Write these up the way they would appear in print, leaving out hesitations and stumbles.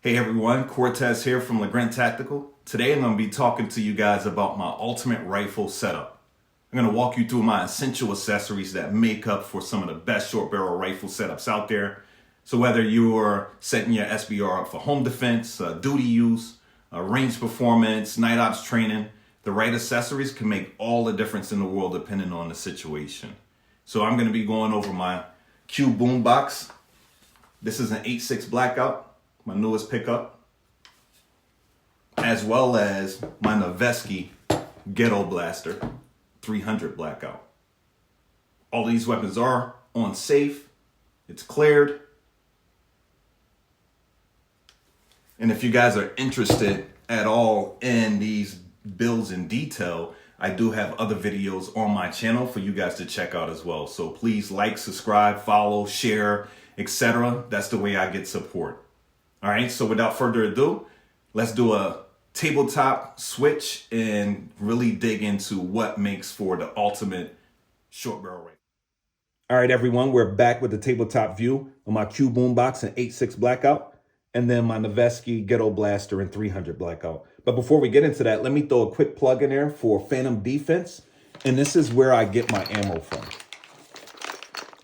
Hey everyone, Cortez here from LeGrand Tactical. Today I'm going to be talking to you guys about my ultimate rifle setup. I'm going to walk you through my essential accessories that make up for some of the best short barrel rifle setups out there. So whether you're setting your SBR up for home defense, duty use, range performance, night ops training, the right accessories can make all the difference in the world depending on the situation. So I'm going to be going over my Q Boombox. This is an 8.6 blackout, my newest pickup, as well as my Noveske Ghetto Blaster 300 blackout. All these weapons are on safe, it's cleared. And if you guys are interested at all in these builds in detail, I do have other videos on my channel for you guys to check out as well. So please like, subscribe, follow, share, etc. That's the way I get support. All right, so without further ado, let's do a tabletop switch and really dig into what makes for the ultimate short barrel rifle. All right, everyone, we're back with the tabletop view of my Q Boombox and 8.6 blackout, and then my Noveske Ghetto Blaster and 300 blackout. But before we get into that, let me throw a quick plug in there for Phantom Defense, and this is where I get my ammo from.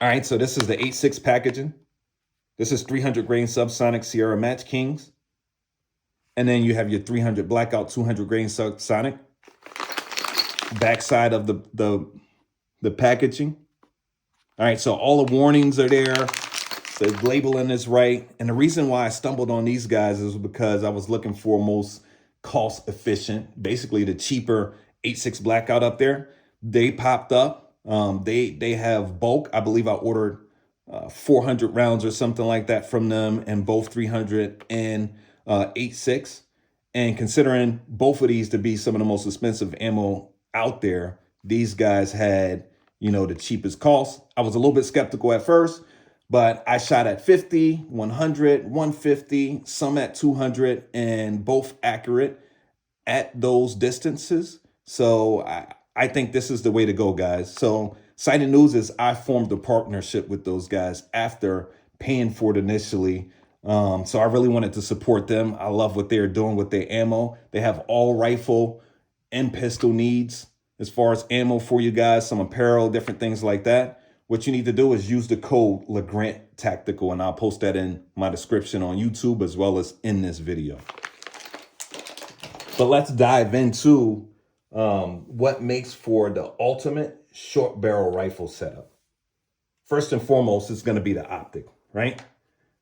All right, so this is the 8.6 packaging. This is 300 grain subsonic Sierra Match Kings. And then you have your 300 blackout, 200 grain subsonic. Backside of the packaging. All right, so all the warnings are there. The labeling is right. And the reason why I stumbled on these guys is because I was looking for most cost efficient, basically the cheaper 8.6 blackout up there. They popped up. They have bulk. I believe I ordered 400 rounds or something like that from them, and both 300 and 8.6. And considering both of these to be some of the most expensive ammo out there, these guys had, the cheapest cost. I was a little bit skeptical at first, but I shot at 50, 100, 150, some at 200, and both accurate at those distances. So I think this is the way to go, guys. So Sighted News is I formed a partnership with those guys after paying for it initially. So I really wanted to support them. I love what they're doing with their ammo. They have all rifle and pistol needs as far as ammo for you guys, some apparel, different things like that. What you need to do is use the code LeGrand Tactical, and I'll post that in my description on YouTube as well as in this video. But let's dive into what makes for the ultimate short barrel rifle setup. First and foremost, it's going to be the optic, right?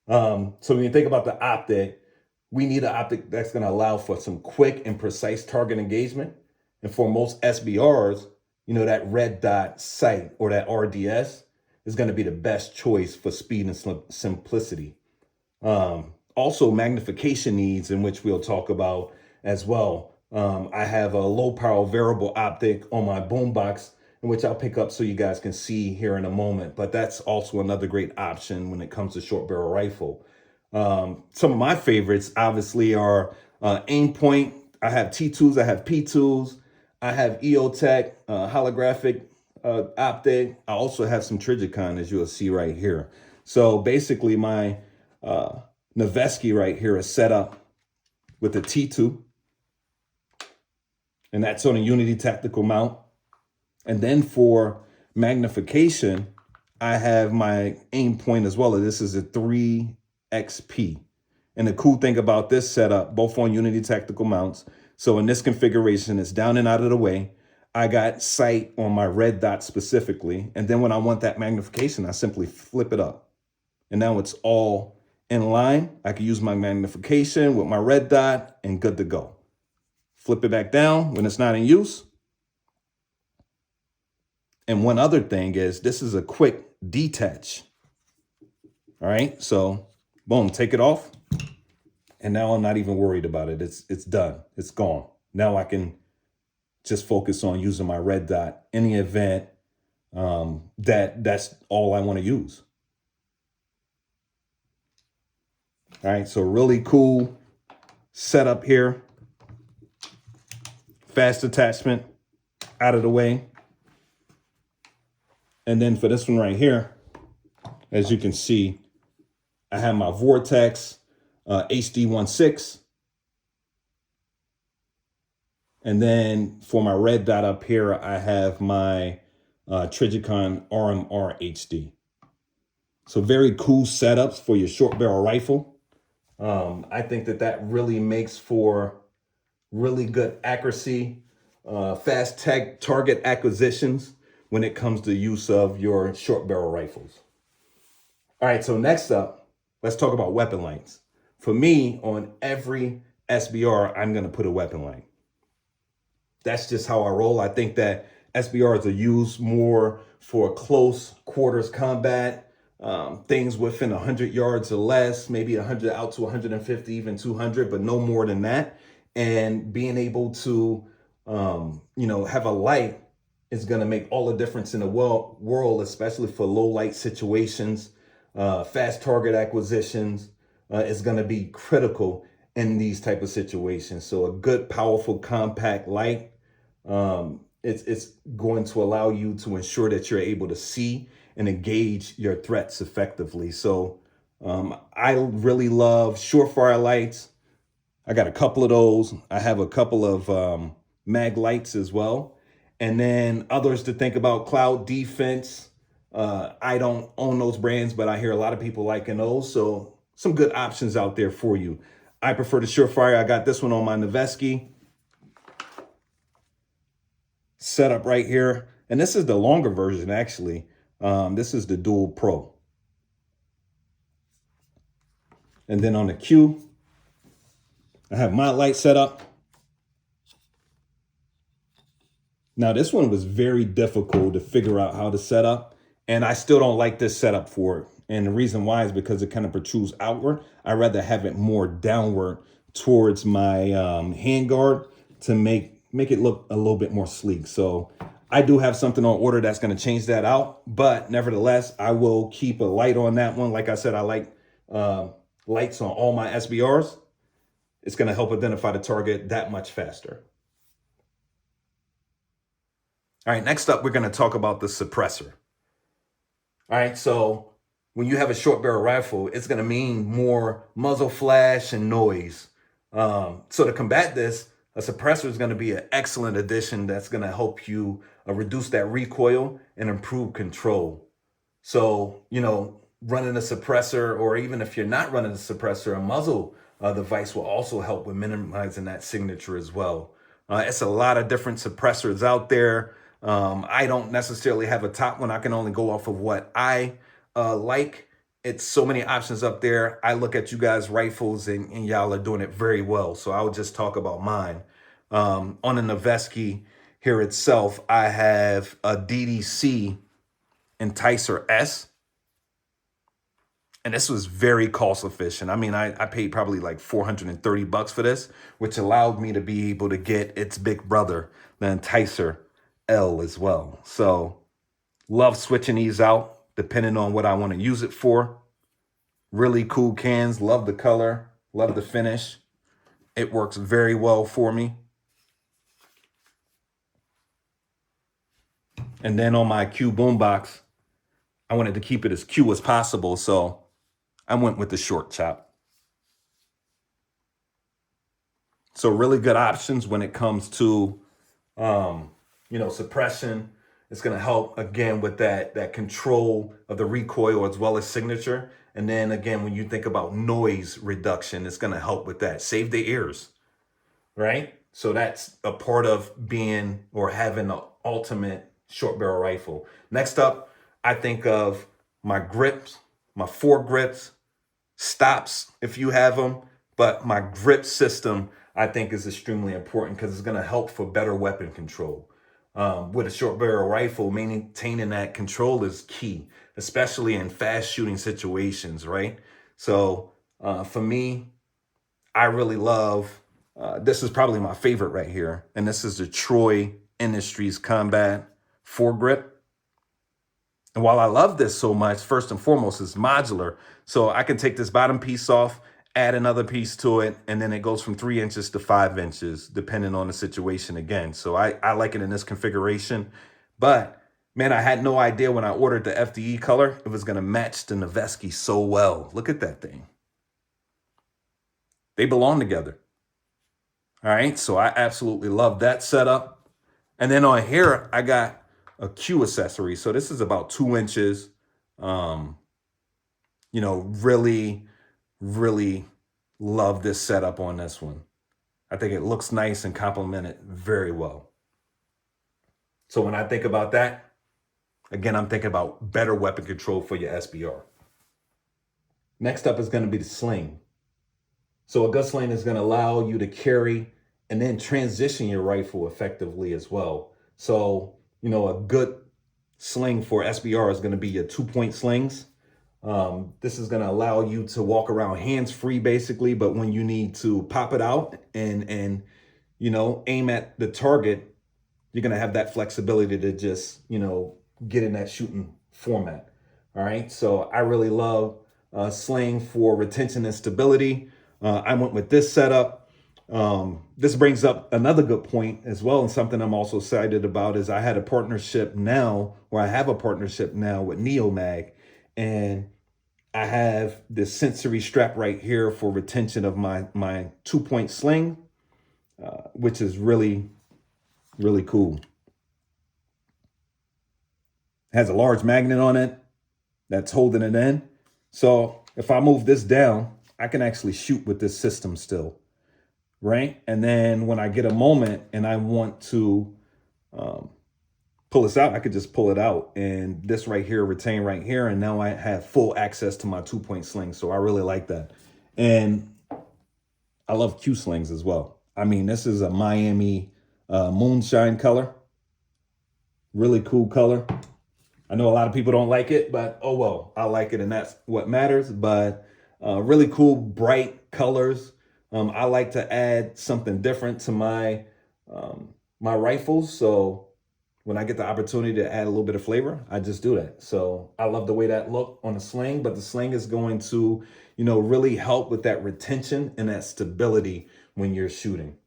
So when you think about the optic, we need an optic that's going to allow for some quick and precise target engagement. And for most SBRs, that red dot sight or that RDS is going to be the best choice for speed and simplicity. Also magnification needs, in which we'll talk about as well. I have a low power variable optic on my Boombox, in which I'll pick up so you guys can see here in a moment. But that's also another great option when it comes to short barrel rifle. Some of my favorites obviously are Aimpoint. I have T2s, I have P2s, I have EOTech holographic optic. I also have some Trijicon, as you'll see right here. So basically my Noveske right here is set up with the T2. And that's on a Unity tactical mount. And then for magnification, I have my Aimpoint as well. This is a 3XP. And the cool thing about this setup, both on Unity tactical mounts. So in this configuration, it's down and out of the way. I got sight on my red dot specifically. And then when I want that magnification, I simply flip it up. And now it's all in line. I can use my magnification with my red dot and good to go. Flip it back down when it's not in use. And one other thing is this is a quick detach. All right, so boom, take it off. And now I'm not even worried about it. It's done, it's gone. Now I can just focus on using my red dot in the event that's all I want to use. All right, so really cool setup here. Fast attachment out of the way. And then for this one right here, as you can see, I have my Vortex HD16. And then for my red dot up here, I have my Trijicon RMR HD. So very cool setups for your short barrel rifle. I think that really makes for really good accuracy, fast target acquisitions when it comes to use of your short barrel rifles. All right, so next up, let's talk about weapon lights. For me, on every SBR, I'm gonna put a weapon light. That's just how I roll. I think that SBRs are used more for close quarters combat, things within 100 yards or less, maybe 100 out to 150, even 200, but no more than that. And being able to, have a light is going to make all the difference in the world, especially for low light situations. Fast target acquisitions is going to be critical in these type of situations. So a good, powerful, compact light, it's going to allow you to ensure that you're able to see and engage your threats effectively. So I really love SureFire lights. I got a couple of those. I have a couple of mag lights as well. And then others to think about, Cloud Defense. I don't own those brands, but I hear a lot of people liking those. So some good options out there for you. I prefer the SureFire. I got this one on my Noveske setup right here. And this is the longer version, actually. This is the Dual Pro. And then on the Q, I have my light set up. Now, this one was very difficult to figure out how to set up, and I still don't like this setup for it. And the reason why is because it kind of protrudes outward. I'd rather have it more downward towards my handguard to make it look a little bit more sleek. So I do have something on order that's going to change that out, but nevertheless, I will keep a light on that one. Like I said, I like lights on all my SBRs. It's going to help identify the target that much faster. All right, next up, we're going to talk about the suppressor. All right, so when you have a short barrel rifle, it's going to mean more muzzle flash and noise. So to combat this, a suppressor is going to be an excellent addition that's going to help you reduce that recoil and improve control. So, running a suppressor, or even if you're not running a suppressor, a muzzle device will also help with minimizing that signature as well. It's a lot of different suppressors out there. I don't necessarily have a top one. I can only go off of what I like. It's so many options up there. I look at you guys' rifles and y'all are doing it very well. So I'll just talk about mine. On the Noveske here itself, I have a DDC Enticer S. And this was very cost efficient. I mean, I paid probably like $430 for this, which allowed me to be able to get its big brother, the Enticer L, as well. So love switching these out depending on what I want to use it for. Really cool cans. Love the color. Love the finish. It works very well for me. And then on my Q Boombox, I wanted to keep it as Q as possible, so I went with the short chop. So really good options when it comes to, suppression. It's going to help, again, with that control of the recoil as well as signature. And then, again, when you think about noise reduction, it's going to help with that. Save the ears, right? So that's a part of being or having an ultimate short barrel rifle. Next up, I think of my grips, my foregrips, stops if you have them, but my grip system I think is extremely important because it's going to help for better weapon control. With a short barrel rifle, maintaining that control is key, especially in fast shooting situations, right? So for me, I really love, this is probably my favorite right here, and this is the Troy Industries Combat foregrip. And while I love this so much, first and foremost, it's modular. So I can take this bottom piece off, add another piece to it, and then it goes from 3 inches to 5 inches, depending on the situation again. So I like it in this configuration. But, man, I had no idea when I ordered the FDE color, it was going to match the Noveske so well. Look at that thing. they belong together. All right, so I absolutely love that setup. And then on here, I got a Q accessory. So this is about 2 inches. You know, really, really love this setup on this one. I think it looks nice and complemented very well. So when I think about that, again, I'm thinking about better weapon control for your SBR. Next up is going to be the sling. So a gut sling is going to allow you to carry and then transition your rifle effectively as well. So, you know, a good sling for SBR is going to be your 2-point slings. This is going to allow you to walk around hands-free basically, but when you need to pop it out and you know, aim at the target, you're going to have that flexibility to just, you know, get in that shooting format. All right. So I really love sling for retention and stability. I went with this setup. This brings up another good point as well. And something I'm also excited about is I have a partnership now with NeoMag, and I have this sensory strap right here for retention of my 2-point sling, which is really, really cool. It has a large magnet on it that's holding it in. So if I move this down, I can actually shoot with this system still, right? And then when I get a moment and I want to pull this out, I could just pull it out, and this right here retain right here, and now I have full access to my 2-point sling. So I really like that. And I love Q slings as well. I mean, this is a Miami moonshine color. Really cool color. I know a lot of people don't like it, but oh well, I like it, and that's what matters. But really cool, bright colors. I like to add something different to my my rifles. So when I get the opportunity to add a little bit of flavor, I just do that. So I love the way that look on the sling, but the sling is going to, you know, really help with that retention and that stability when you're shooting.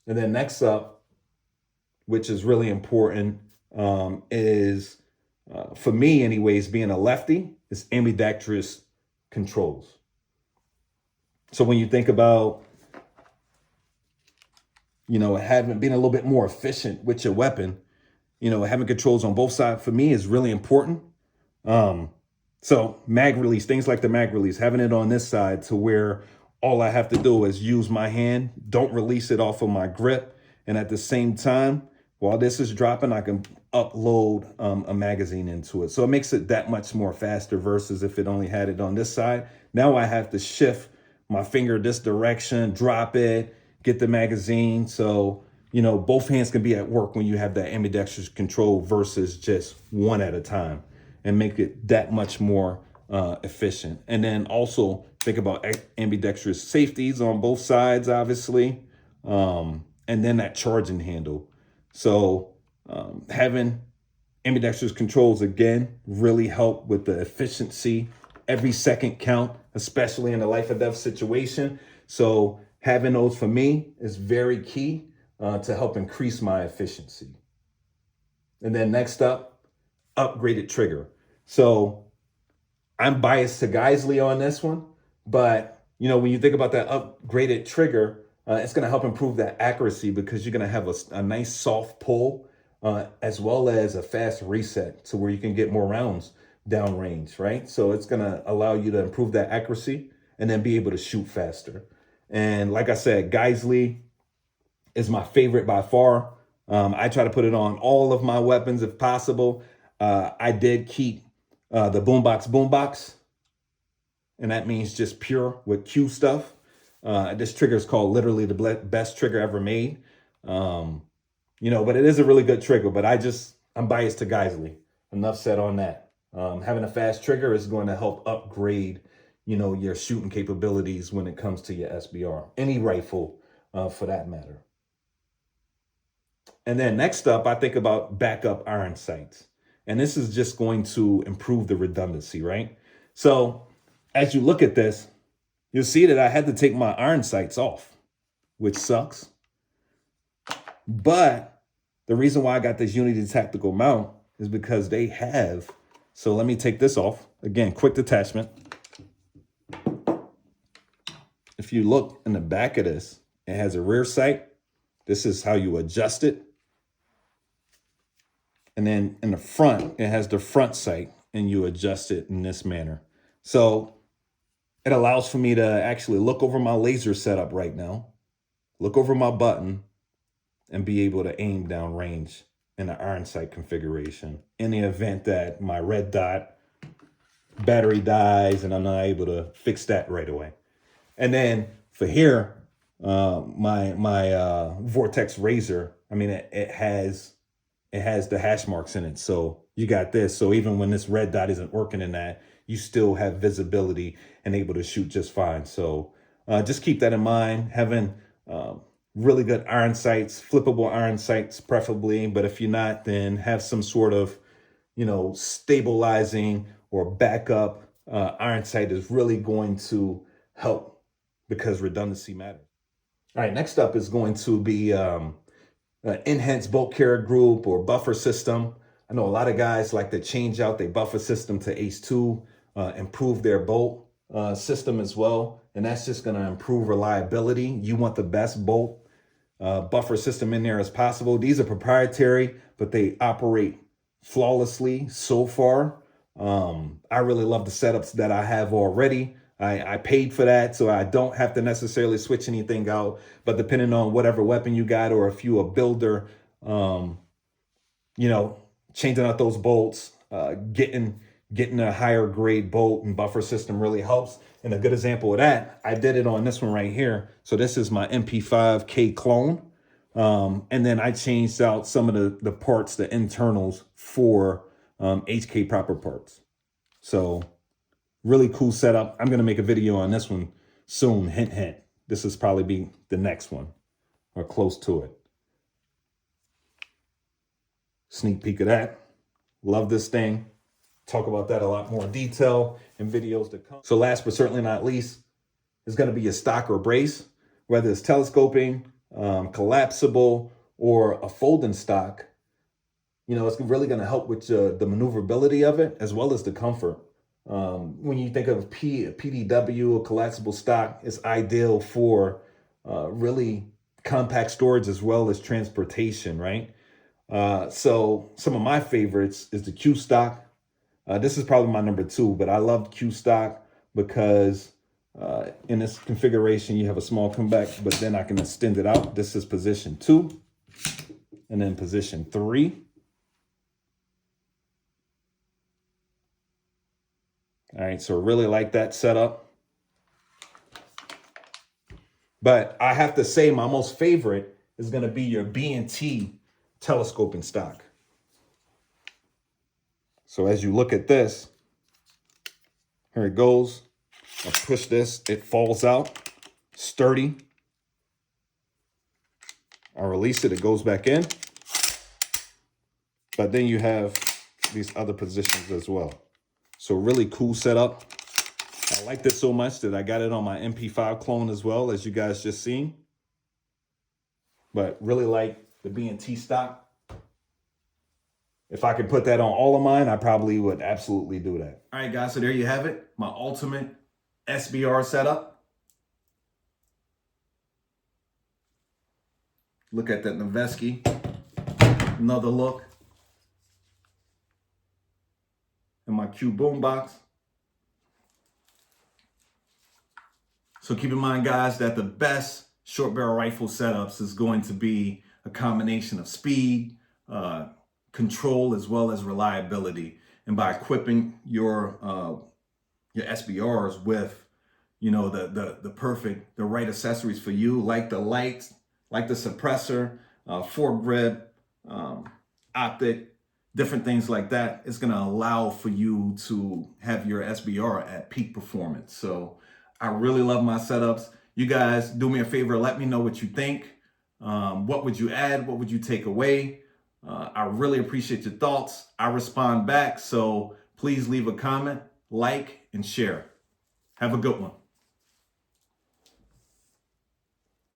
And then next up, which is really important, is for me anyways, being a lefty, is ambidextrous controls. So when you think about, you know, being a little bit more efficient with your weapon, you know, having controls on both sides for me is really important. So mag release, things like the mag release, having it on this side to where all I have to do is use my hand, don't release it off of my grip. And at the same time, while this is dropping, I can upload a magazine into it. So it makes it that much more faster versus if it only had it on this side. Now I have to shift my finger this direction, drop it, get the magazine. So, you know, both hands can be at work when you have that ambidextrous control versus just one at a time, and make it that much more efficient. And then also think about ambidextrous safeties on both sides, obviously. And then that charging handle. So having ambidextrous controls, again, really help with the efficiency. Every second count, especially in a life or death situation. So having those for me is very key to help increase my efficiency. And then next up, upgraded trigger. So I'm biased to Geisley on this one, but you know, when you think about that upgraded trigger, it's going to help improve that accuracy because you're going to have a nice soft pull as well as a fast reset to where you can get more rounds downrange, right? So it's going to allow you to improve that accuracy and then be able to shoot faster. And like I said, Geisley is my favorite by far. I try to put it on all of my weapons if possible. I did keep the Boombox, and that means just pure with Q stuff. This trigger is called literally the best trigger ever made. You know, but it is a really good trigger, but I'm biased to Geisley. Enough said on that. Having a fast trigger is going to help upgrade, you know, your shooting capabilities when it comes to your SBR, any rifle for that matter. And then next up, I think about backup iron sights. And this is just going to improve the redundancy, right? So as you look at this, you'll see that I had to take my iron sights off, which sucks. But the reason why I got this Unity tactical mount is because they have, so let me take this off. Again, quick detachment. if you look in the back of this, it has a rear sight. This is how you adjust it. And then in the front, it has the front sight, and you adjust it in this manner. So it allows for me to actually look over my laser setup right now, look over my button, and be able to aim down range in the iron sight configuration in the event that my red dot battery dies and I'm not able to fix that right away. And then for here, my Vortex Razor, I mean, it has the hash marks in it. So you got this. So even when this red dot isn't working in that, you still have visibility and able to shoot just fine. So just keep that in mind. Having really good iron sights, flippable iron sights preferably. But if you're not, then have some sort of, stabilizing or backup iron sight is really going to help because redundancy matters. All right, next up is going to be enhanced bolt carrier group or buffer system. I know a lot of guys like to change out their buffer system to ACE2, improve their bolt system as well. And that's just going to improve reliability. You want the best bolt buffer system in there as possible. These are proprietary, but they operate flawlessly so far. I really love the setups that I have already. I paid for that, so I don't have to necessarily switch anything out. But depending on whatever weapon you got, or if you a builder, changing out those bolts, getting a higher grade bolt and buffer system really helps. And a good example of that, I did it on this one right here. So this is my MP5K clone. And then I changed out some of the parts, the internals for HK proper parts. So really cool setup. I'm going to make a video on this one soon. Hint, hint. This is probably be the next one or close to it. Sneak peek of that. Love this thing. Talk about that a lot more detail in videos to come. So last but certainly not least is going to be a stock or brace, whether it's telescoping, collapsible, or a folding stock. It's really going to help with the maneuverability of it as well as the comfort. When you think of PDW or collapsible stock, it's ideal for really compact storage as well as transportation, right? So some of my favorites is the Q stock. This is probably my number 2, but I love Q stock because in this configuration, you have a small comeback, but then I can extend it out. This is position 2 and then position 3. All right, so really like that setup. But I have to say my most favorite is going to be your B&T telescoping stock. So as you look at this, here it goes. I push this, it falls out, sturdy. I release it, it goes back in. But then you have these other positions as well. So really cool setup. I like this so much that I got it on my MP5 clone as well, as you guys just seen. But really like the B&T stock. If I could put that on all of mine, I probably would absolutely do that. All right, guys, so there you have it. My ultimate SBR setup. Look at that Noveske. Another look. And my Q Boombox. So keep in mind, guys, that the best short barrel rifle setups is going to be a combination of speed, control, as well as reliability. And by equipping your SBRs with, the right accessories for you, like the lights, like the suppressor, foregrip, optic, different things like that, it's going to allow for you to have your SBR at peak performance. So I really love my setups. You guys do me a favor, let me know what you think. What would you add? What would you take away? I really appreciate your thoughts. I respond back. So please leave a comment, like, and share. Have a good one.